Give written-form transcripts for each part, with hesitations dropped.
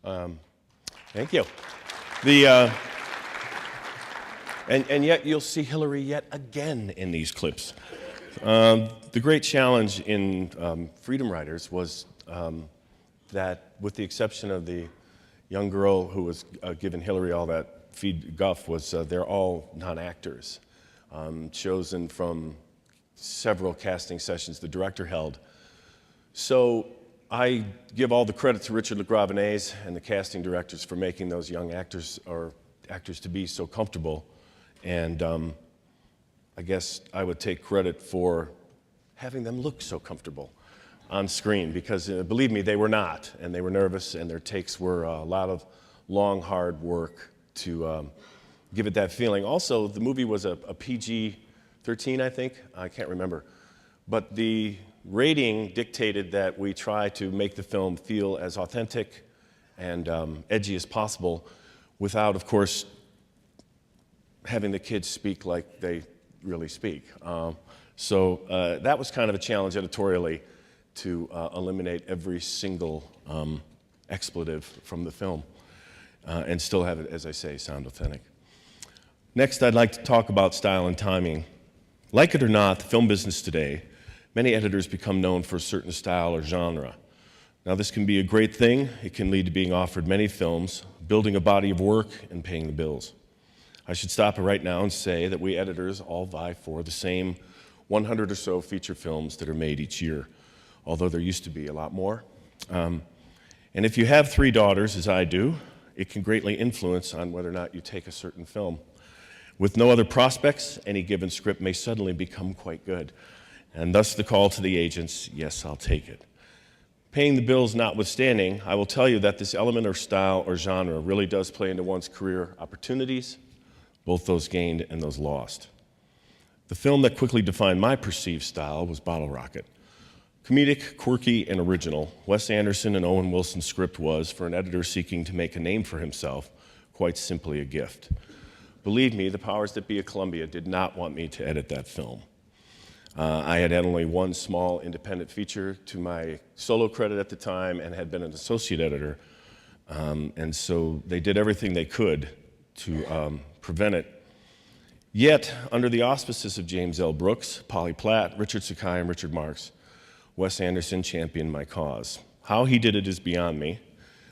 Um, Thank you. The, and yet you'll see Hillary yet again in these clips. The great challenge in Freedom Writers was that, with the exception of the young girl who was giving Hillary all that feed guff, was they're all non-actors, chosen from several casting sessions the director held. So I give all the credit to Richard LaGravenese and the casting directors for making those young actors or actors to be so comfortable. And I guess I would take credit for having them look so comfortable on screen, because believe me, they were not, and they were nervous, and their takes were a lot of long, hard work to give it that feeling. Also, the movie was a PG-13, I think. I can't remember. But the rating dictated that we try to make the film feel as authentic and edgy as possible without, of course, having the kids speak like they really speak. So that was kind of a challenge editorially, to eliminate every single expletive from the film and still have it, as I say, sound authentic. Next, I'd like to talk about style and timing. Like it or not, the film business today, many editors become known for a certain style or genre. Now, this can be a great thing. It can lead to being offered many films, building a body of work, and paying the bills. I should stop it right now and say that we editors all vie for the same 100 or so feature films that are made each year, although there used to be a lot more. And if you have 3 daughters, as I do, it can greatly influence on whether or not you take a certain film. With no other prospects, any given script may suddenly become quite good. And thus the call to the agents, yes, I'll take it. Paying the bills notwithstanding, I will tell you that this element or style or genre really does play into one's career opportunities, both those gained and those lost. The film that quickly defined my perceived style was Bottle Rocket. Comedic, quirky, and original, Wes Anderson and Owen Wilson's script was, for an editor seeking to make a name for himself, quite simply a gift. Believe me, the powers that be at Columbia did not want me to edit that film. I had only one small independent feature to my solo credit at the time and had been an associate editor. And so they did everything they could to prevent it. Yet, under the auspices of James L. Brooks, Polly Platt, Richard Sakai, and Richard Marks, Wes Anderson championed my cause. How he did it is beyond me.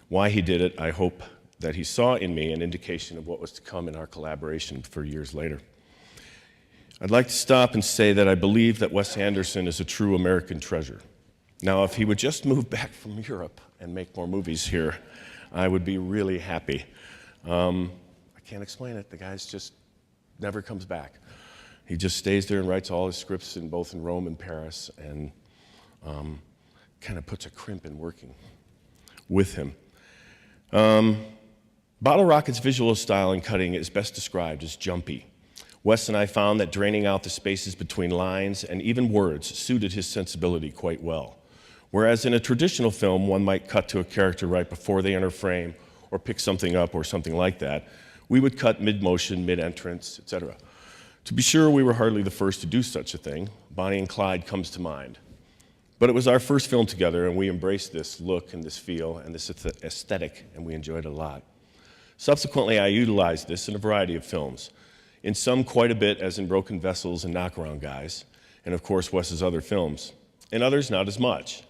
Why he did it, I hope that he saw in me an indication of what was to come in our collaboration for years later. I'd like to stop and say that I believe that Wes Anderson is a true American treasure. Now, if he would just move back from Europe and make more movies here, I would be really happy. I can't explain it. The guy's just never comes back. He just stays there and writes all his scripts both in Rome and Paris, and kind of puts a crimp in working with him. Bottle Rocket's visual style and cutting is best described as jumpy. Wes and I found that draining out the spaces between lines and even words suited his sensibility quite well. Whereas in a traditional film, one might cut to a character right before they enter frame or pick something up or something like that, we would cut mid-motion, mid-entrance, etc. To be sure, we were hardly the first to do such a thing. Bonnie and Clyde comes to mind. But it was our first film together, and we embraced this look and this feel and this aesthetic, and we enjoyed it a lot. Subsequently, I utilized this in a variety of films. In some, quite a bit, as in Broken Vessels and Knockaround Guys, and of course, Wes's other films. In others, not as much.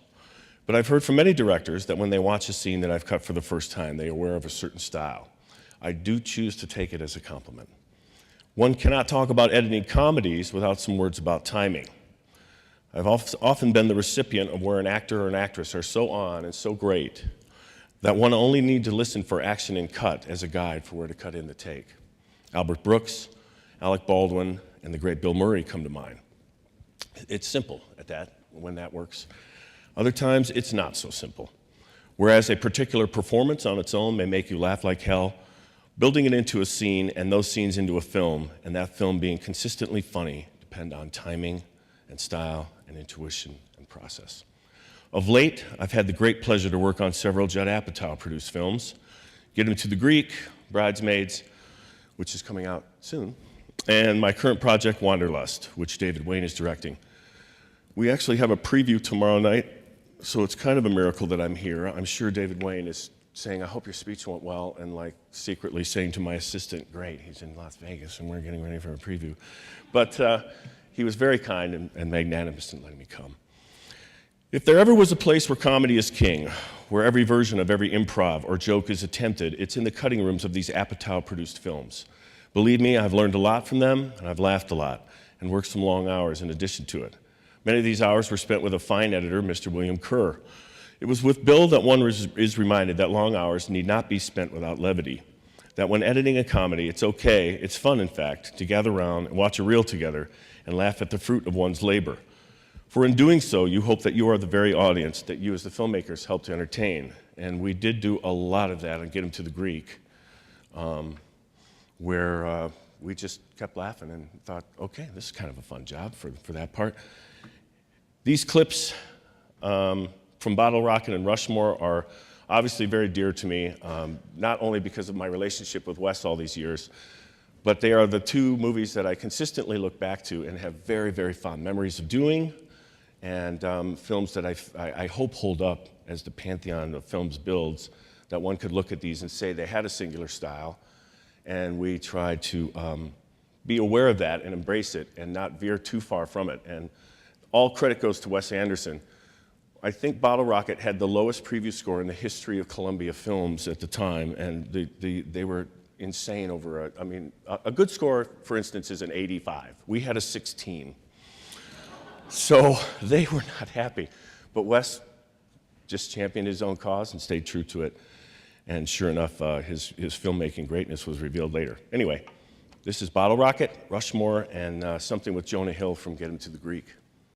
But I've heard from many directors that when they watch a scene that I've cut for the first time, they are aware of a certain style. I do choose to take it as a compliment. One cannot talk about editing comedies without some words about timing. I've often been the recipient of where an actor or an actress are so on and so great that one only need to listen for action and cut as a guide for where to cut in the take. Albert Brooks, Alec Baldwin, and the great Bill Murray come to mind. It's simple at that, when that works. Other times, it's not so simple. Whereas a particular performance on its own may make you laugh like hell, building it into a scene and those scenes into a film, and that film being consistently funny, depend on timing and style and intuition and process. Of late, I've had the great pleasure to work on several Judd Apatow-produced films, Get Him to the Greek, Bridesmaids, which is coming out soon, and my current project, Wanderlust, which David Wayne is directing. We actually have a preview tomorrow night, so it's kind of a miracle that I'm here. I'm sure David Wayne is saying, I hope your speech went well, and like secretly saying to my assistant, great, he's in Las Vegas and we're getting ready for a preview. But he was very kind and magnanimous in letting me come. If there ever was a place where comedy is king, where every version of every improv or joke is attempted, it's in the cutting rooms of these Apatow-produced films. Believe me, I've learned a lot from them, and I've laughed a lot, and worked some long hours in addition to it. Many of these hours were spent with a fine editor, Mr. William Kerr. It was with Bill that one is reminded that long hours need not be spent without levity, that when editing a comedy, it's okay, it's fun in fact, to gather around and watch a reel together and laugh at the fruit of one's labor. For in doing so, you hope that you are the very audience that you as the filmmakers help to entertain. And we did do a lot of that on Get 'Em to the Greek, where we just kept laughing and thought, okay, this is kind of a fun job for that part. These clips from Bottle Rocket and Rushmore are obviously very dear to me, not only because of my relationship with Wes all these years, but they are the two movies that I consistently look back to and have very, very fond memories of doing, and films that I hope hold up as the pantheon of films builds, that one could look at these and say they had a singular style, and we tried to be aware of that and embrace it and not veer too far from it. And all credit goes to Wes Anderson. I think Bottle Rocket had the lowest preview score in the history of Columbia Films at the time, and they were insane over a good score, for instance, is an 85. We had a 16. So they were not happy. But Wes just championed his own cause and stayed true to it. And sure enough, his filmmaking greatness was revealed later. Anyway, this is Bottle Rocket, Rushmore, and something with Jonah Hill from Get 'Em to the Greek.